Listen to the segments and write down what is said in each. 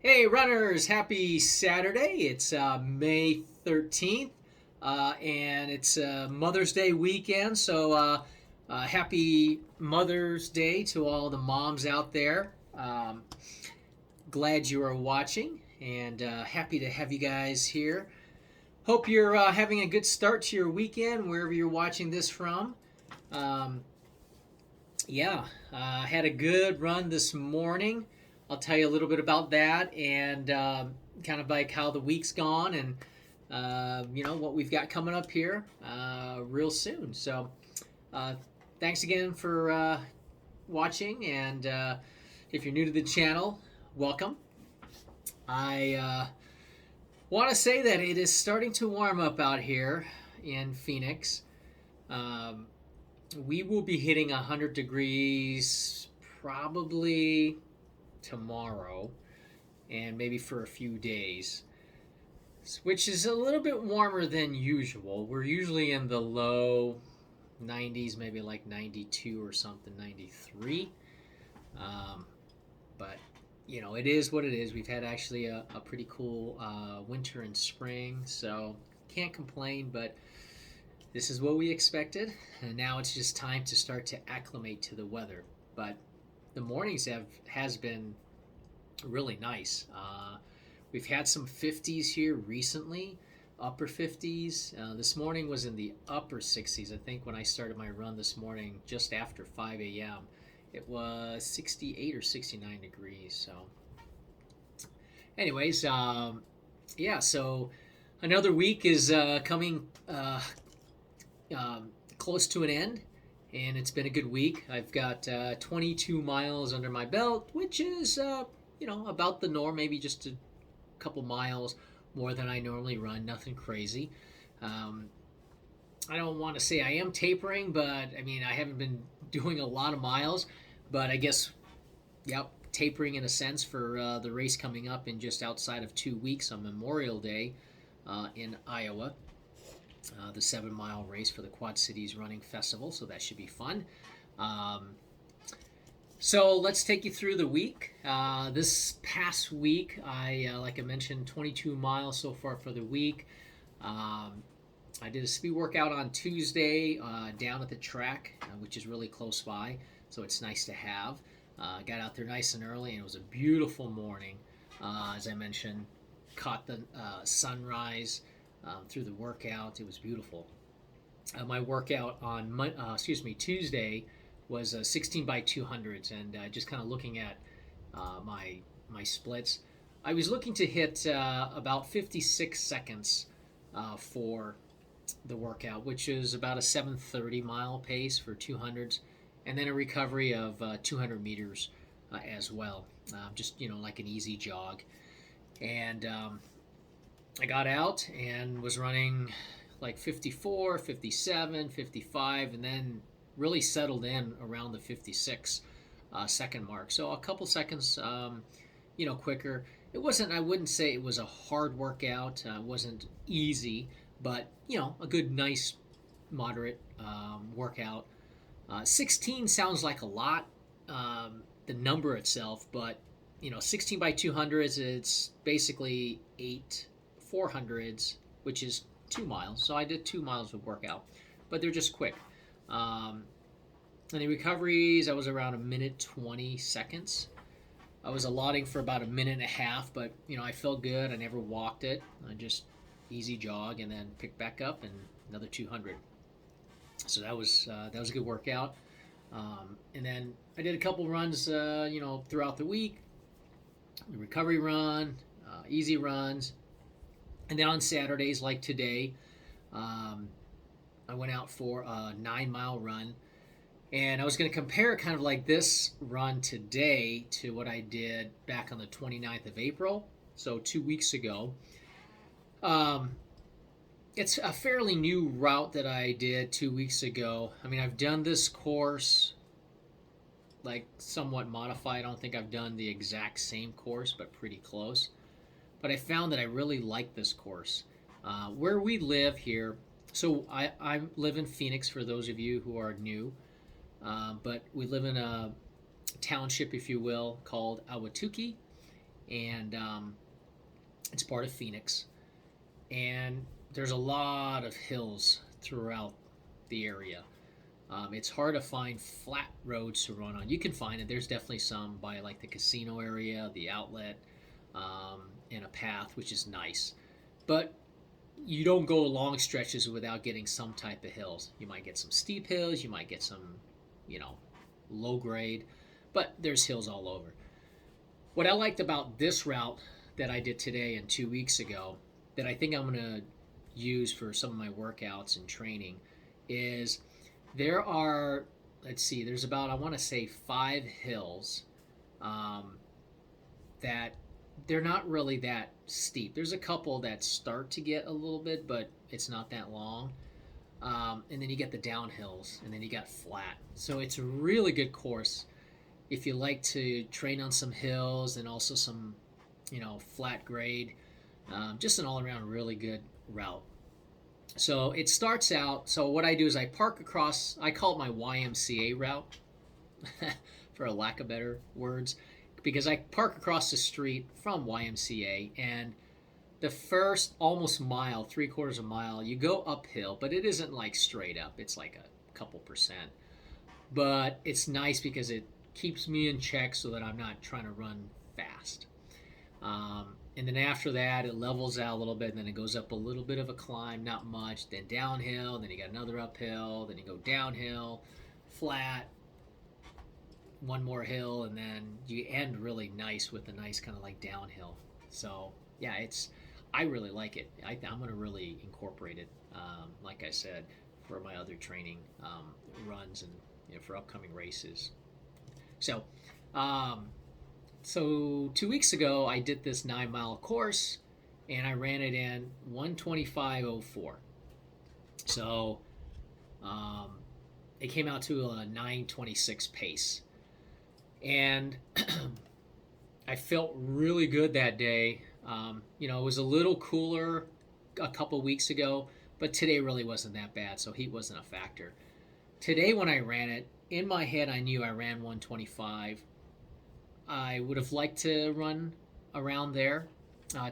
Hey, runners! Happy Saturday. It's May 13th, and it's Mother's Day weekend. So, happy Mother's Day to all the moms out there. Glad you are watching, and happy to have you guys here. Hope you're having a good start to your weekend, wherever you're watching this from. Um, had a good run this morning. I'll tell you a little bit about that and kind of like how the week's gone and what we've got coming up here real soon. Uh, Thanks again for watching, and if you're new to the channel, welcome. I want to say that it is starting to warm up out here in Phoenix. Um, we will be hitting 100 degrees probably tomorrow and maybe for a few days, which is a little bit warmer than usual. We're usually in the low 90s, maybe like 92 or something, 93. Um, but it is what it is. We've had actually a pretty cool winter and spring, so can't complain. But this is what we expected, and now it's just time to start to acclimate to the weather. But the mornings has been really nice. We've had some 50s here recently, upper 50s. This morning was in the upper 60s. I think when I started my run this morning, just after 5 a.m., it was 68 or 69 degrees. So, anyways, yeah. So another week is coming close to an end, and it's been a good week. I've got 22 miles under my belt, which is about the norm, maybe just a couple miles more than I normally run. Nothing crazy. Um, I don't want to say I am tapering, but I mean I haven't been doing a lot of miles, but I guess yep, tapering in a sense for the race coming up in just outside of 2 weeks on Memorial Day in Iowa. The 7 mile race for the Quad Cities Running Festival, so that should be fun. Um, so let's take you through the week. This past week, like I mentioned, 22 miles so far for the week. Um, I did a speed workout on Tuesday down at the track, which is really close by, so it's nice to have. Got out there nice and early, and it was a beautiful morning. As I mentioned, caught the sunrise through the workout. It was beautiful. My workout on Tuesday was 16 by 200s, and just kind of looking at my splits, I was looking to hit about 56 seconds for the workout, which is about a 7:30 mile pace for 200s, and then a recovery of 200 meters as well, just like an easy jog. And I got out and was running like 54, 57, 55, and then really settled in around the 56 second mark. So a couple seconds, quicker. It wasn't, I wouldn't say it was a hard workout. It wasn't easy, but, a good, nice, moderate workout. 16 sounds like a lot, the number itself, but, 16 by 200s, it's basically 8 400s, which is 2 miles. So I did 2 miles of workout, but they're just quick. And the recoveries, I was around a minute 20 seconds. I was allotting for about a minute and a half, but I felt good. I never walked it. I just easy jog and then pick back up and another 200. So that was a good workout. And then I did a couple runs, throughout the week. The recovery run, easy runs, and then on Saturdays like today, um, I went out for a 9 mile run. And I was going to compare it kind of like this run today to what I did back on the 29th of April, so 2 weeks ago. Um, it's a fairly new route that I did 2 weeks ago. I mean, I've done this course like somewhat modified. I don't think I've done the exact same course, but pretty close. But I found that I really like this course. Where we live here, so I live in Phoenix for those of you who are new. But we live in a township, if you will, called Awatuki, and it's part of Phoenix. And there's a lot of hills throughout the area. It's hard to find flat roads to run on. You can find it. There's definitely some by like the casino area, the outlet, and a path, which is nice. But you don't go long stretches without getting some type of hills. You might get some steep hills. You might get some, you know, low grade, but there's hills all over. What I liked about this route that I did today and 2 weeks ago, that I think I'm going to use for some of my workouts and training, is there are, let's see, there's about, I want to say 5 hills um, that they're not really that steep. There's a couple that start to get a little bit, but it's not that long. And then you get the downhills, and then you got flat. So it's a really good course if you like to train on some hills and also some, you know, flat grade. Just an all-around really good route. So it starts out. So what I do is I park across. I call it my YMCA route, for a lack of better words, because I park across the street from YMCA, and the first almost mile, 3/4 of a mile, you go uphill, but it isn't like straight up. It's like a couple percent. But it's nice because it keeps me in check so that I'm not trying to run fast. And then after that, it levels out a little bit, and then it goes up a little bit of a climb, not much, then downhill, then you got another uphill, then you go downhill, flat, one more hill, and then you end really nice with a nice kind of like downhill. So yeah, I really like it. I'm going to really incorporate it, like I said, for my other training runs and, you know, for upcoming races. So, so 2 weeks ago, I did this 9 mile course, and I ran it in 1:25:04. So, it came out to a 9:26 pace, and I felt really good that day. You know, it was a little cooler a couple weeks ago, but today really wasn't that bad, so heat wasn't a factor. Today, when I ran it, in my head, I knew I ran 1:25. I would have liked to run around there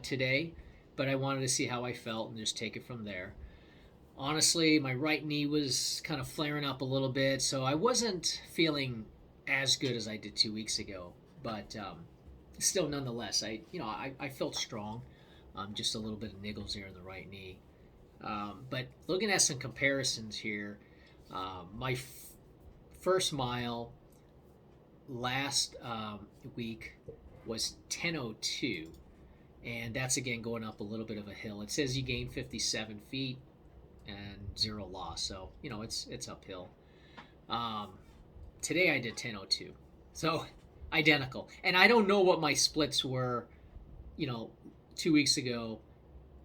today, but I wanted to see how I felt and just take it from there. Honestly, my right knee was kind of flaring up a little bit, so I wasn't feeling as good as I did 2 weeks ago. But still, nonetheless, I felt strong. Just a little bit of niggles there in the right knee. But looking at some comparisons here, my first mile last week was 10:02, and that's again going up a little bit of a hill. It says you gain 57 feet and 0 loss, so you know it's uphill. Today I did 10:02, so identical. And I don't know what my splits were, you know, 2 weeks ago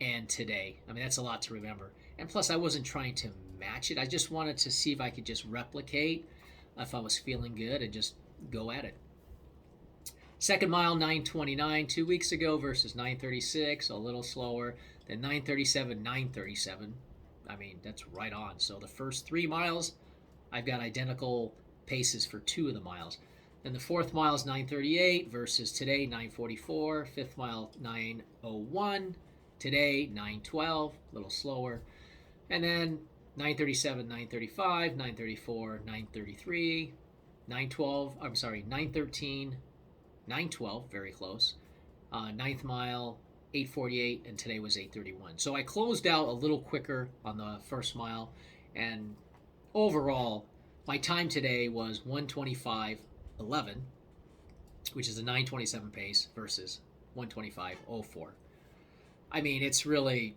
and today. I mean, that's a lot to remember. And plus, I wasn't trying to match it. I just wanted to see if I could just replicate if I was feeling good and just go at it. Second mile, 9:29 2 weeks ago versus 9:36, a little slower. Then 9:37, 9:37. I mean, that's right on. So the first 3 miles, I've got identical paces for 2 of the miles. Then the fourth mile is 9:38 versus today 9:44. Fifth mile 9:01. Today 9:12, a little slower. And then 9:37, 9:35, 9:34, 9:33, 9:12. I'm sorry, 9:13, 9:12, very close. Ninth mile 8:48, and today was 8:31. So I closed out a little quicker on the first mile, and overall, my time today was 1:25:11, which is a 9:27 pace versus 1:25:04. I mean, it's really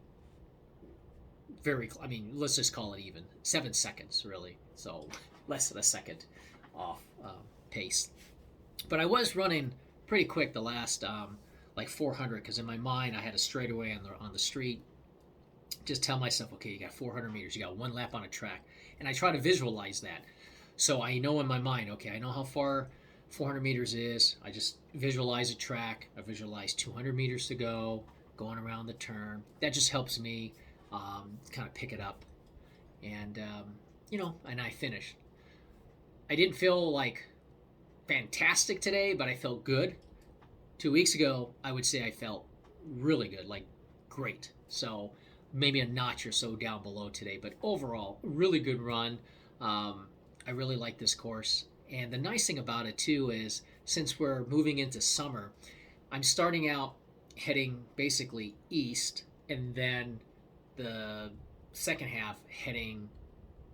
I mean, let's just call it even. 7 seconds, really. So less than a second off pace. But I was running pretty quick the last like 400, because in my mind I had a straightaway on the street. Just tell myself, okay, you got 400 meters, you got 1 lap on a track, and I try to visualize that. So I know in my mind, okay, I know how far 400 meters is. I just visualize a track. I visualize 200 meters to go, going around the turn. That just helps me kind of pick it up, and and I finished. I didn't feel like fantastic today, but I felt good. 2 weeks ago, I would say I felt really good, like great. So maybe a notch or so down below today, but overall, really good run. I really like this course. And the nice thing about it too is since we're moving into summer, I'm starting out heading basically east and then the second half heading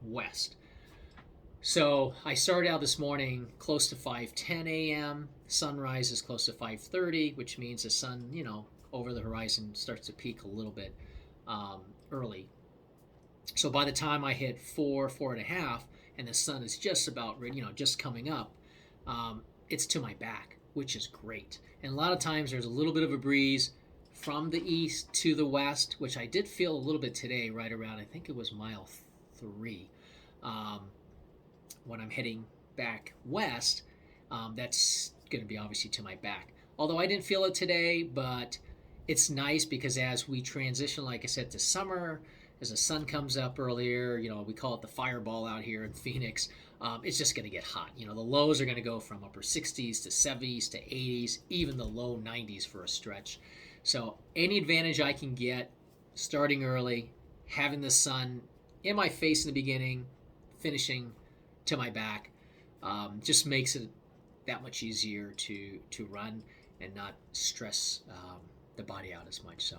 west. So I started out this morning close to 5:10 a.m. Sunrise is close to 5:30, which means the sun, over the horizon starts to peak a little bit early. So by the time I hit 4:30, and the sun is just about, just coming up, it's to my back, which is great. And a lot of times there's a little bit of a breeze from the east to the west, which I did feel a little bit today, right around, I think it was mile 3. When I'm heading back west, that's going to be obviously to my back. Although I didn't feel it today, but it's nice because as we transition, like I said, to summer, as the sun comes up earlier, we call it the fireball out here in Phoenix. It's just going to get hot. The lows are going to go from upper 60s to 70s to 80s, even the low 90s for a stretch. So any advantage I can get starting early, having the sun in my face in the beginning, finishing to my back, just makes it that much easier to run and not stress the body out as much. So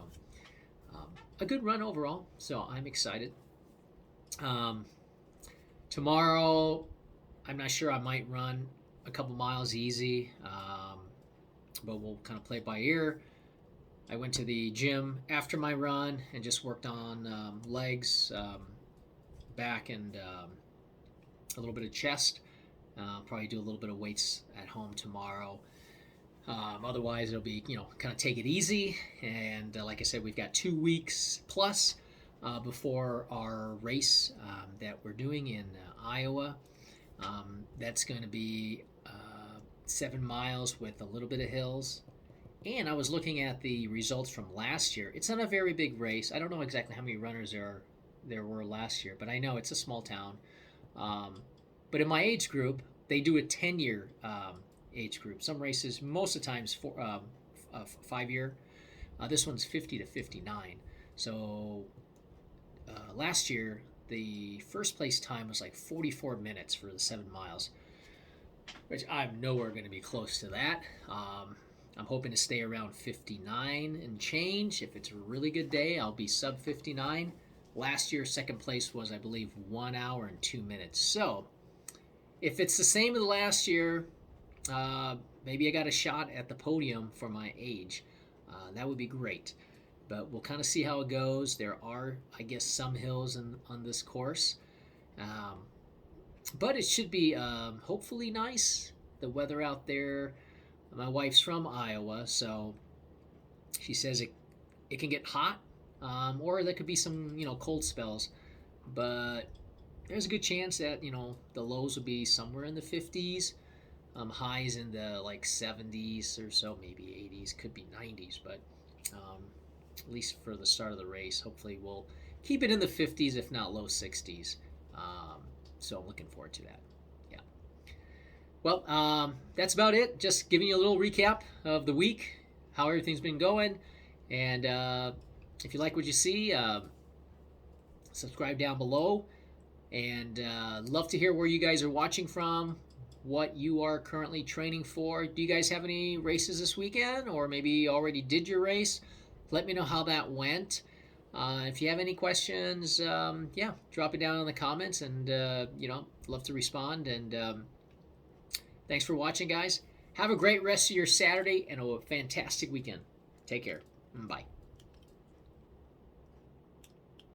a good run overall. So I'm excited. Tomorrow, I'm not sure. I might run a couple miles easy, but we'll kind of play by ear. I went to the gym after my run and just worked on legs, back, and a little bit of chest. Probably do a little bit of weights at home tomorrow. Otherwise, it'll be, kind of take it easy. And like I said, we've got 2 weeks plus before our race that we're doing in Iowa. That's going to be 7 miles with a little bit of hills. And I was looking at the results from last year. It's not a very big race. I don't know exactly how many runners there were last year, but I know it's a small town. But in my age group, they do a 10-year age group. Some races, most of the times, 5-year. This one's 50 to 59. So last year, the first place time was like 44 minutes for the 7 miles, which I'm nowhere going to be close to that. I'm hoping to stay around 59 and change. If it's a really good day, I'll be sub 59. Last year, second place was, I believe, 1 hour and 2 minutes. So if it's the same as last year, maybe I got a shot at the podium for my age. That would be great. But we'll kind of see how it goes. There are, I guess, some hills on this course. But it should be hopefully nice. The weather out there. My wife's from Iowa, so she says it can get hot, or there could be some, cold spells. But there's a good chance that, the lows will be somewhere in the 50s. Highs in the like 70s or so, maybe 80s, could be 90s, but at least for the start of the race, hopefully we'll keep it in the 50s, if not low 60s. So I'm looking forward to that. Yeah. Well, that's about it. Just giving you a little recap of the week, how everything's been going, and if you like what you see, subscribe down below, and love to hear where you guys are watching from, what you are currently training for. Do you guys have any races this weekend, or maybe already did your race? Let me know how that went. If you have any questions, drop it down in the comments, and love to respond. And thanks for watching, guys. Have a great rest of your Saturday and a fantastic weekend. Take care. Bye.